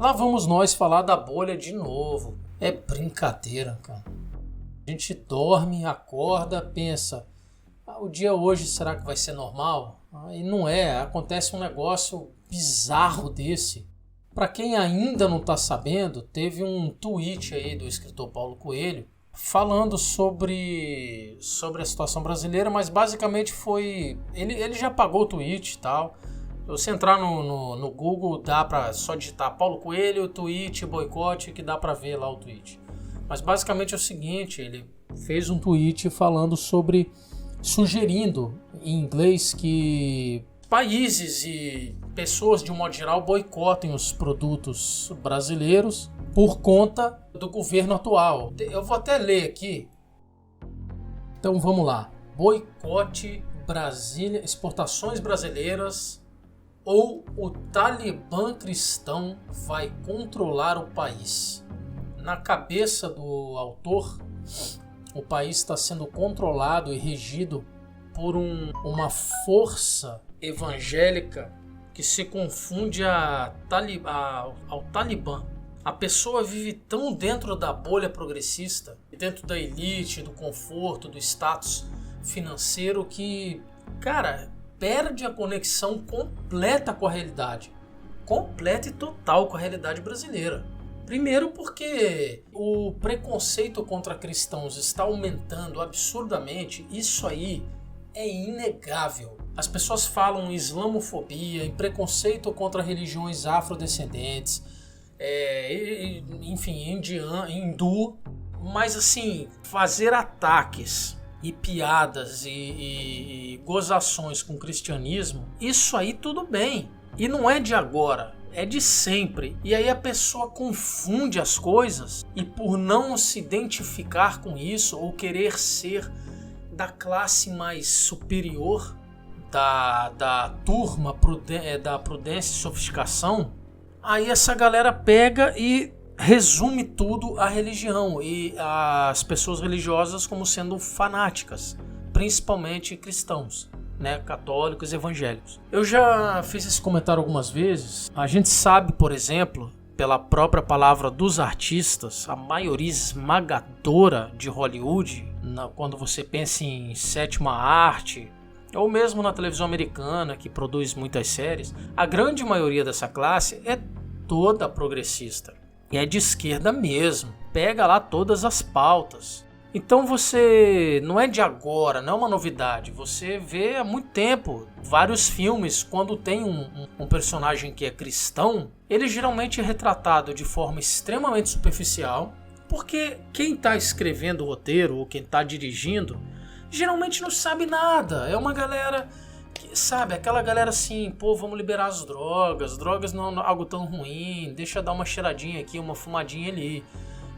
Lá vamos nós falar da bolha de novo. É brincadeira, cara. A gente dorme, acorda, pensa, o dia hoje será que vai ser normal? E não é, acontece um negócio bizarro desse. Para quem ainda não está sabendo, teve um tweet aí do escritor Paulo Coelho falando sobre a situação brasileira, mas basicamente foi... Ele já apagou o tweet e tal. Se você entrar no Google, dá para só digitar Paulo Coelho, tweet, boicote, que dá para ver lá o tweet. Mas basicamente é o seguinte, ele fez um tweet falando sugerindo em inglês que países e pessoas de um modo geral boicotem os produtos brasileiros por conta do governo atual. Eu vou até ler aqui. Então vamos lá. Boicote Brasília, exportações brasileiras ou o Talibã cristão vai controlar o país. Na cabeça do autor, o país está sendo controlado e regido por uma força evangélica que se confunde ao Talibã. A pessoa vive tão dentro da bolha progressista, dentro da elite, do conforto, do status financeiro que, cara, perde a conexão completa com a realidade. Completa e total com a realidade brasileira. Primeiro porque o preconceito contra cristãos está aumentando absurdamente, isso aí é inegável. As pessoas falam em islamofobia, em preconceito contra religiões afrodescendentes, enfim, hindu, mas assim, fazer ataques e piadas e gozações com o cristianismo, isso aí tudo bem. E não é de agora. É de sempre. E aí a pessoa confunde as coisas e por não se identificar com isso ou querer ser da classe mais superior da turma da prudência e sofisticação, aí essa galera pega e resume tudo à religião e as pessoas religiosas como sendo fanáticas, principalmente cristãos, né, católicos e evangélicos. Eu já fiz esse comentário algumas vezes. A gente sabe, por exemplo, pela própria palavra dos artistas, a maioria esmagadora de Hollywood, quando você pensa em sétima arte, ou mesmo na televisão americana, que produz muitas séries, a grande maioria dessa classe é toda progressista. E é de esquerda mesmo. Pega lá todas as pautas. Então você não é de agora, não é uma novidade. Você vê há muito tempo vários filmes, quando tem um personagem que é cristão, ele geralmente é retratado de forma extremamente superficial, porque quem está escrevendo o roteiro ou quem está dirigindo geralmente não sabe nada. É uma galera que, sabe, aquela galera assim, pô, vamos liberar as drogas não é algo tão ruim, deixa dar uma cheiradinha aqui, uma fumadinha ali.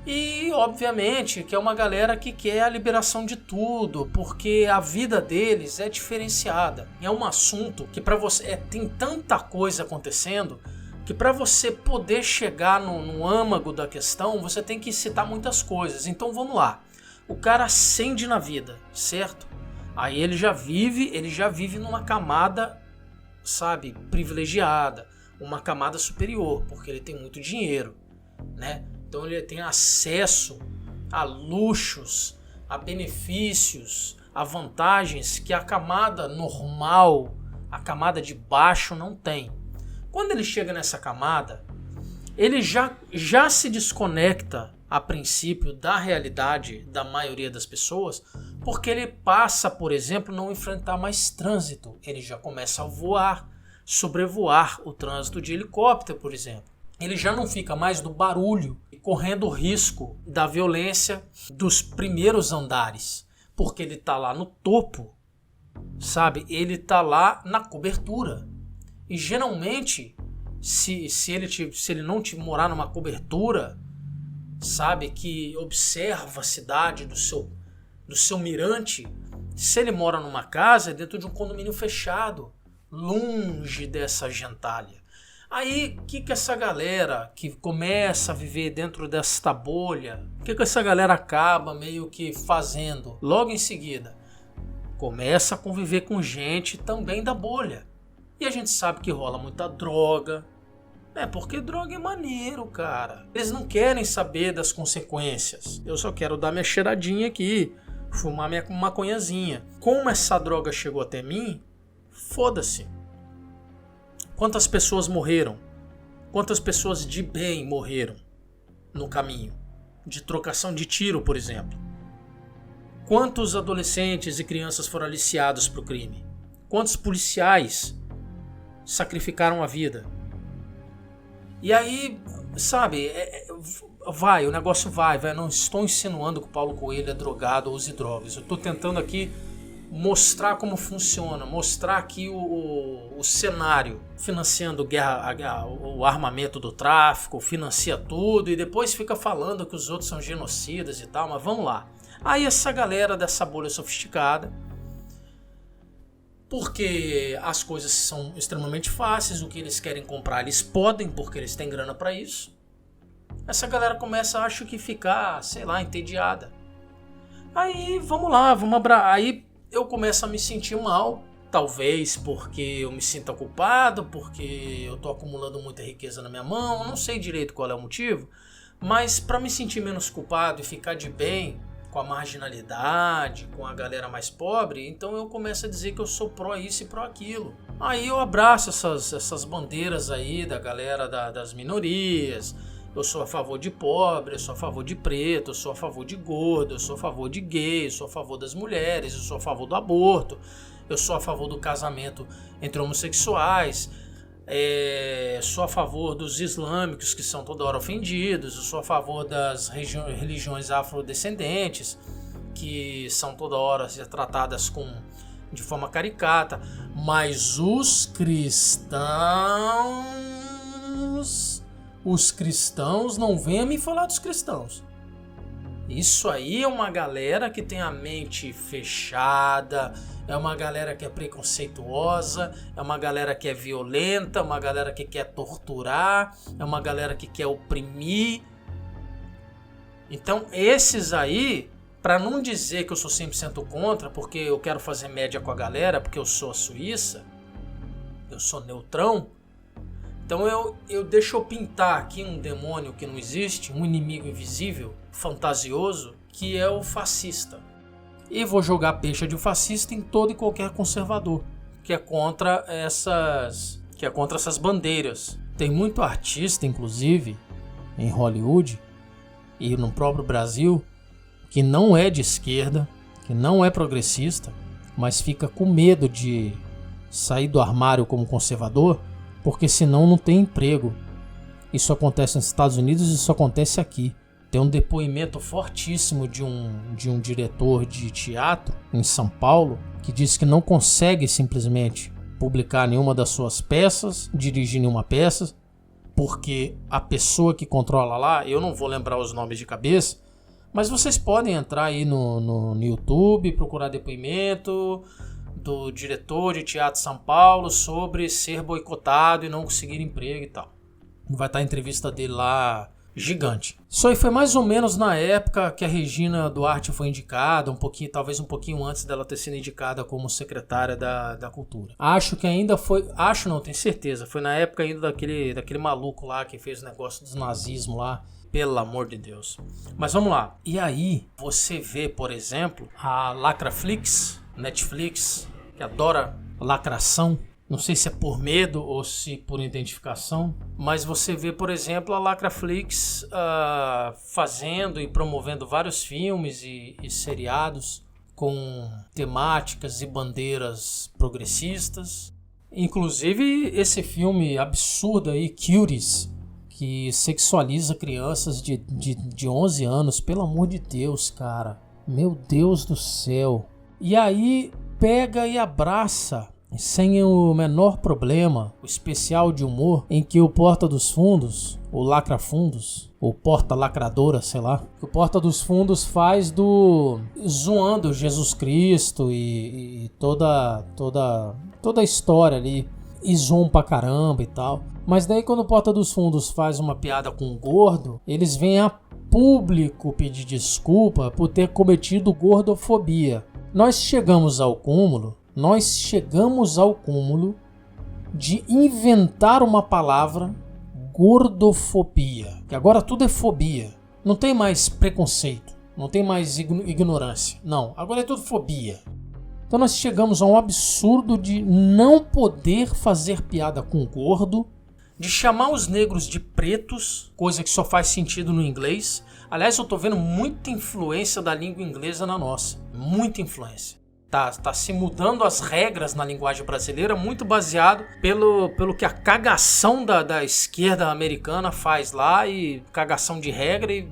E, obviamente, que é uma galera que quer a liberação de tudo, porque a vida deles é diferenciada. É um assunto que para você tem tanta coisa acontecendo que para você poder chegar no âmago da questão, você tem que citar muitas coisas. Então vamos lá. O cara ascende na vida, certo? Aí ele já vive numa camada, sabe, privilegiada, uma camada superior, porque ele tem muito dinheiro, né? Então ele tem acesso a luxos, a benefícios, a vantagens que a camada normal, a camada de baixo não tem. Quando ele chega nessa camada, ele já se desconecta a princípio da realidade da maioria das pessoas, porque ele passa, por exemplo, a não enfrentar mais trânsito. Ele já começa a voar, sobrevoar o trânsito de helicóptero, por exemplo. Ele já não fica mais no barulho, correndo o risco da violência dos primeiros andares, porque ele está lá no topo, sabe? Ele está lá na cobertura. E geralmente, se ele não morar numa cobertura, sabe, que observa a cidade do seu mirante, se ele mora numa casa, é dentro de um condomínio fechado, longe dessa gentalha. Aí, o que essa galera que começa a viver dentro desta bolha, o que essa galera acaba meio que fazendo? Logo em seguida, começa a conviver com gente também da bolha. E a gente sabe que rola muita droga, É porque droga é maneiro, cara. Eles não querem saber das consequências. Eu só quero dar minha cheiradinha aqui, fumar minha maconhazinha. Como essa droga chegou até mim, foda-se. Quantas pessoas morreram? Quantas pessoas de bem morreram no caminho? De trocação de tiro, por exemplo. Quantos adolescentes e crianças foram aliciados para o crime? Quantos policiais sacrificaram a vida? E aí, sabe, o negócio vai. Eu não estou insinuando que o Paulo Coelho é drogado ou use drogas. Eu estou tentando aqui mostrar como funciona, mostrar aqui o cenário, financiando o armamento do tráfico, financia tudo e depois fica falando que os outros são genocidas e tal, mas vamos lá. Aí essa galera dessa bolha sofisticada, porque as coisas são extremamente fáceis, o que eles querem comprar eles podem, porque eles têm grana para isso. Essa galera começa, acho que ficar, sei lá, entediada. Aí vamos lá, aí eu começo a me sentir mal, talvez porque eu me sinta culpado, porque eu tô acumulando muita riqueza na minha mão, não sei direito qual é o motivo, mas para me sentir menos culpado e ficar de bem com a marginalidade, com a galera mais pobre, então eu começo a dizer que eu sou pró isso e pró aquilo. Aí eu abraço essas bandeiras aí da galera das minorias. Eu sou a favor de pobre, eu sou a favor de preto, eu sou a favor de gordo, eu sou a favor de gay, eu sou a favor das mulheres, eu sou a favor do aborto, eu sou a favor do casamento entre homossexuais, sou a favor dos islâmicos que são toda hora ofendidos, eu sou a favor das religiões afrodescendentes que são toda hora tratadas de forma caricata, mas os cristãos não venham me falar dos cristãos. Isso aí é uma galera que tem a mente fechada, é uma galera que é preconceituosa, é uma galera que é violenta, é uma galera que quer torturar, é uma galera que quer oprimir. Então esses aí, para não dizer que eu sou 100% contra, porque eu quero fazer média com a galera, porque eu sou a Suíça, eu sou neutrão, então eu deixo eu pintar aqui um demônio que não existe, um inimigo invisível, fantasioso, que é o fascista. E vou jogar peixe de fascista em todo e qualquer conservador, que é contra essas bandeiras. Tem muito artista, inclusive, em Hollywood e no próprio Brasil, que não é de esquerda, que não é progressista, mas fica com medo de sair do armário como conservador, porque senão não tem emprego. Isso acontece nos Estados Unidos e isso acontece aqui. Tem um depoimento fortíssimo de um diretor de teatro em São Paulo que diz que não consegue simplesmente publicar nenhuma das suas peças, dirigir nenhuma peça, porque a pessoa que controla lá, eu não vou lembrar os nomes de cabeça, mas vocês podem entrar aí no YouTube, procurar depoimento do diretor de teatro de São Paulo sobre ser boicotado e não conseguir emprego e tal. Vai estar a entrevista dele lá, gigante. Isso aí foi mais ou menos na época que a Regina Duarte foi indicada, talvez um pouquinho antes dela ter sido indicada como secretária da Cultura. Acho que ainda foi, não, tenho certeza, foi na época ainda daquele maluco lá que fez o negócio do nazismo lá, pelo amor de Deus. Mas vamos lá. E aí, você vê, por exemplo, a Lacraflix, Netflix, que adora lacração. Não sei se é por medo ou se por identificação, mas você vê, por exemplo, a Lacraflix fazendo e promovendo vários filmes e seriados com temáticas e bandeiras progressistas. Inclusive esse filme absurdo aí, Cuties, que sexualiza crianças de 11 anos. Pelo amor de Deus, cara. Meu Deus do céu. E aí pega e abraça, sem o menor problema, o especial de humor em que o Porta dos Fundos, o Lacrafundos, ou Porta Lacradora, sei lá, que o Porta dos Fundos faz zoando Jesus Cristo e toda a história ali, e zoam pra caramba e tal. Mas daí quando o Porta dos Fundos faz uma piada com o gordo, eles vêm a público pedir desculpa por ter cometido gordofobia. Nós chegamos ao cúmulo de inventar uma palavra gordofobia, que agora tudo é fobia. Não tem mais preconceito, não tem mais ignorância. Não, agora é tudo fobia. Então nós chegamos a um absurdo de não poder fazer piada com gordo, de chamar os negros de pretos, coisa que só faz sentido no inglês. Aliás, eu tô vendo muita influência da língua inglesa na nossa. Muita influência. Tá se mudando as regras na linguagem brasileira, muito baseado pelo que a cagação da esquerda americana faz lá, e cagação de regra, e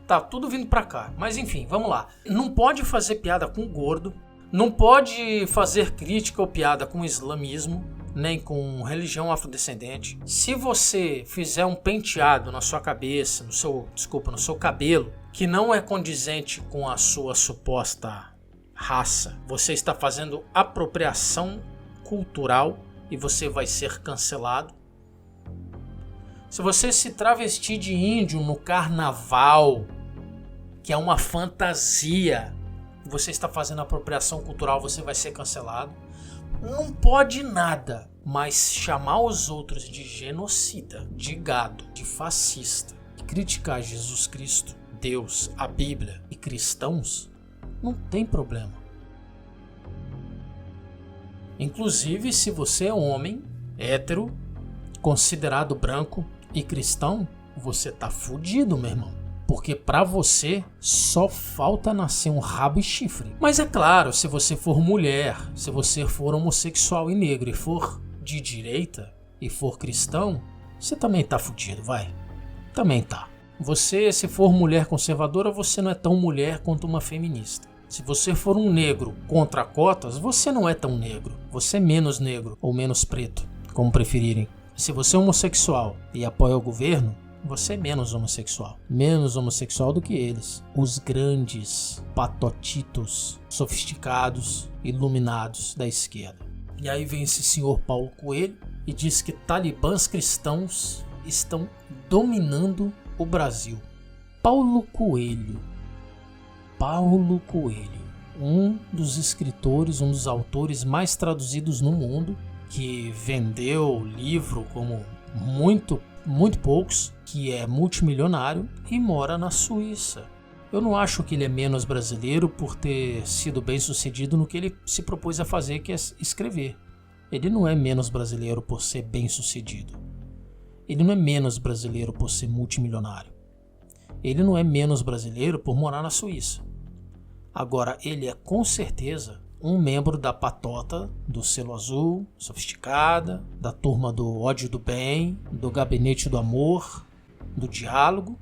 tá tudo vindo pra cá. Mas enfim, vamos lá. Não pode fazer piada com gordo, não pode fazer crítica ou piada com islamismo, nem com religião afrodescendente. Se você fizer um penteado na sua cabeça, no seu cabelo, que não é condizente com a sua suposta raça, você está fazendo apropriação cultural e você vai ser cancelado. Se você se travestir de índio no carnaval, que é uma fantasia, você está fazendo apropriação cultural, você vai ser cancelado. Não pode nada, mas chamar os outros de genocida, de gado, de fascista, e criticar Jesus Cristo, Deus, a Bíblia e cristãos, não tem problema. Inclusive, se você é homem, hétero, considerado branco e cristão, você tá fudido, meu irmão. Porque pra você só falta nascer um rabo e chifre. Mas é claro, se você for mulher, se você for homossexual e negro e for de direita e for cristão, você também tá fudido, vai. Também tá. Você, se for mulher conservadora, você não é tão mulher quanto uma feminista. Se você for um negro contra cotas, você não é tão negro. Você é menos negro ou menos preto, como preferirem. Se você é homossexual e apoia o governo, você é menos homossexual do que eles. Os grandes patotitos, sofisticados, iluminados da esquerda. E aí vem esse senhor Paulo Coelho e diz que talibãs cristãos estão dominando o Brasil. Paulo Coelho, um dos escritores, um dos autores mais traduzidos no mundo, que vendeu livro como muito poucos, que é multimilionário e mora na Suíça. Eu não acho que ele é menos brasileiro por ter sido bem sucedido no que ele se propôs a fazer, que é escrever. Ele não é menos brasileiro por ser bem sucedido. Ele não é menos brasileiro por ser multimilionário. Ele não é menos brasileiro por morar na Suíça. Agora, ele é com certeza um membro da patota do Selo Azul, sofisticada, da turma do ódio do bem, do gabinete do amor, do diálogo,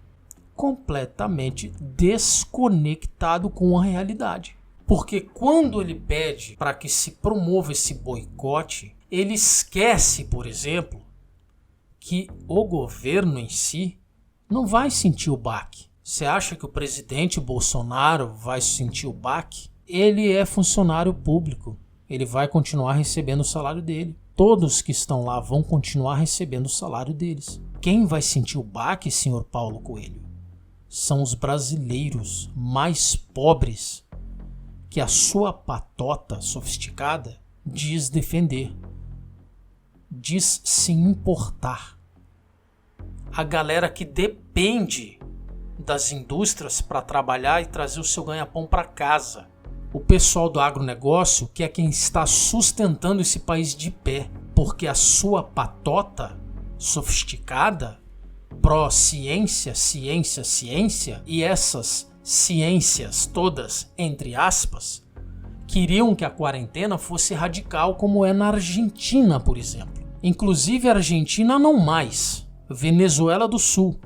completamente desconectado com a realidade. Porque quando ele pede para que se promova esse boicote, ele esquece, por exemplo, que o governo em si não vai sentir o baque. Você acha que o presidente Bolsonaro vai sentir o baque? Ele é funcionário público, ele vai continuar recebendo o salário dele. Todos que estão lá vão continuar recebendo o salário deles. Quem vai sentir o baque, senhor Paulo Coelho, são os brasileiros mais pobres que a sua patota sofisticada diz defender, diz se importar. A galera que depende das indústrias para trabalhar e trazer o seu ganha-pão para casa. O pessoal do agronegócio, que é quem está sustentando esse país de pé, porque a sua patota sofisticada, pró-ciência, ciência, e essas ciências todas, entre aspas, queriam que a quarentena fosse radical, como é na Argentina, por exemplo. Inclusive a Argentina não mais, Venezuela do Sul.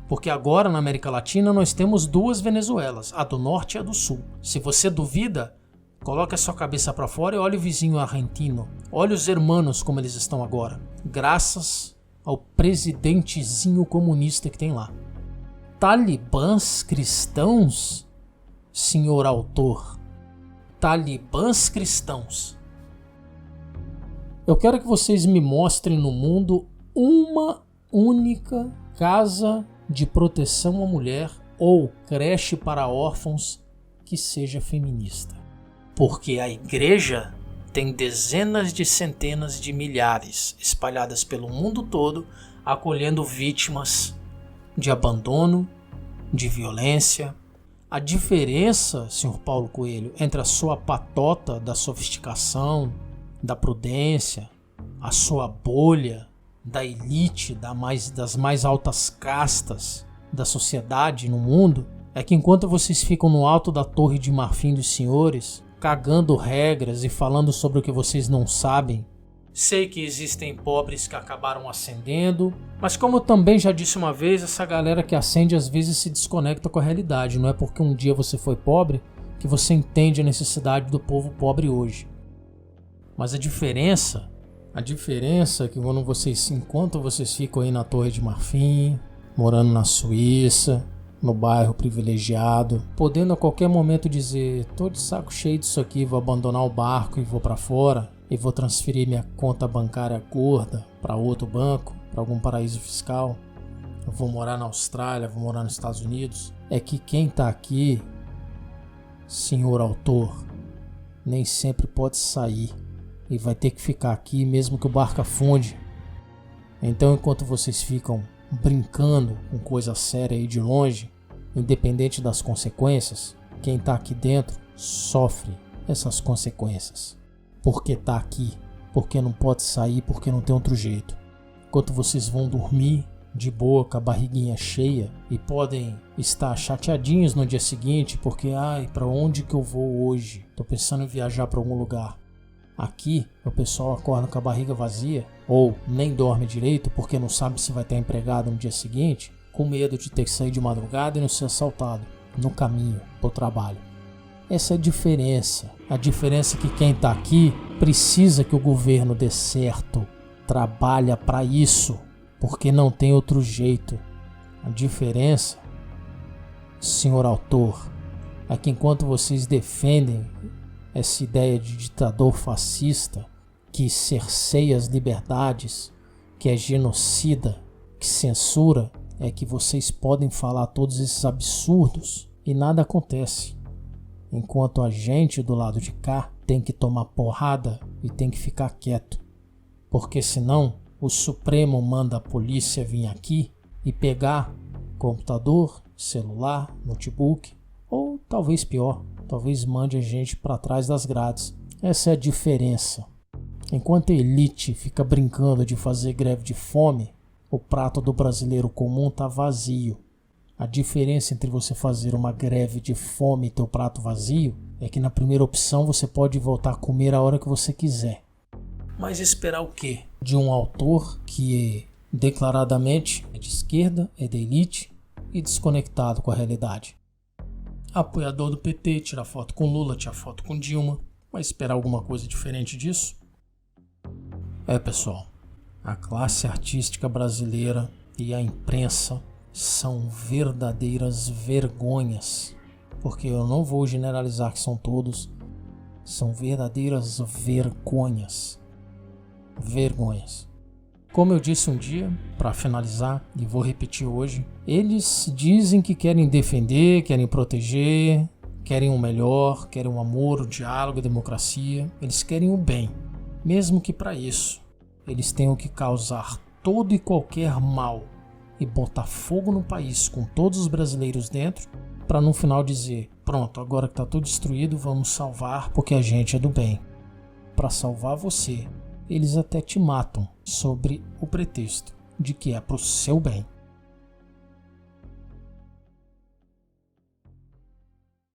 Porque agora na América Latina nós temos duas Venezuelas, a do norte e a do sul. Se você duvida, coloque a sua cabeça para fora e olhe o vizinho argentino. Olhe os hermanos como eles estão agora, graças ao presidentezinho comunista que tem lá. Talibãs cristãos, senhor autor. Talibãs cristãos. Eu quero que vocês me mostrem no mundo uma única casa de proteção à mulher ou creche para órfãos que seja feminista. Porque a igreja tem dezenas de centenas de milhares espalhadas pelo mundo todo acolhendo vítimas de abandono, de violência. A diferença, senhor Paulo Coelho, entre a sua patota da sofisticação, da prudência, a sua bolha da elite, das mais altas castas da sociedade no mundo, é que enquanto vocês ficam no alto da torre de marfim dos senhores, cagando regras e falando sobre o que vocês não sabem, sei que existem pobres que acabaram ascendendo, mas como eu também já disse uma vez, essa galera que ascende às vezes se desconecta com a realidade. Não é porque um dia você foi pobre que você entende a necessidade do povo pobre hoje. Mas a diferença é que enquanto vocês ficam aí na Torre de Marfim, morando na Suíça, no bairro privilegiado, podendo a qualquer momento dizer: tô de saco cheio disso aqui, vou abandonar o barco e vou pra fora, e vou transferir minha conta bancária gorda para outro banco, para algum paraíso fiscal, eu vou morar na Austrália, vou morar nos Estados Unidos, é que quem tá aqui, senhor autor, nem sempre pode sair e vai ter que ficar aqui mesmo que o barco afunde. Então, enquanto vocês ficam brincando com coisa séria aí de longe, independente das consequências, quem tá aqui dentro sofre essas consequências. Porque tá aqui, porque não pode sair, porque não tem outro jeito. Enquanto vocês vão dormir de boa, com a barriguinha cheia, e podem estar chateadinhos no dia seguinte, porque pra onde que eu vou hoje? Tô pensando em viajar para algum lugar. Aqui, o pessoal acorda com a barriga vazia, ou nem dorme direito porque não sabe se vai estar empregado no dia seguinte, com medo de ter que sair de madrugada e não ser assaltado no caminho pro trabalho. Essa é a diferença. A diferença é que quem está aqui precisa que o governo dê certo, trabalha para isso, porque não tem outro jeito. A diferença, senhor autor, é que enquanto vocês defendem essa ideia de ditador fascista que cerceia as liberdades, que é genocida, que censura, é que vocês podem falar todos esses absurdos e nada acontece. Enquanto a gente do lado de cá tem que tomar porrada e tem que ficar quieto. Porque senão o Supremo manda a polícia vir aqui e pegar computador, celular, notebook, ou talvez pior, talvez mande a gente para trás das grades. Essa é a diferença. Enquanto a elite fica brincando de fazer greve de fome, o prato do brasileiro comum tá vazio. A diferença entre você fazer uma greve de fome e ter o prato vazio é que na primeira opção você pode voltar a comer a hora que você quiser. Mas esperar o quê? De um autor que declaradamente é de esquerda, é da elite e desconectado com a realidade. Apoiador do PT, tira foto com Lula, tira foto com Dilma. Vai esperar alguma coisa diferente disso? Pessoal, a classe artística brasileira e a imprensa são verdadeiras vergonhas, porque eu não vou generalizar que são todos, são verdadeiras vergonhas. Como eu disse um dia, para finalizar, e vou repetir hoje, eles dizem que querem defender, querem proteger, querem o melhor, querem o amor, o diálogo, a democracia, eles querem o bem, mesmo que para isso eles tenham que causar todo e qualquer mal e botar fogo no país com todos os brasileiros dentro, para no final dizer: pronto, agora que tá tudo destruído, vamos salvar porque a gente é do bem. Para salvar você, eles até te matam sobre o pretexto de que é pro seu bem.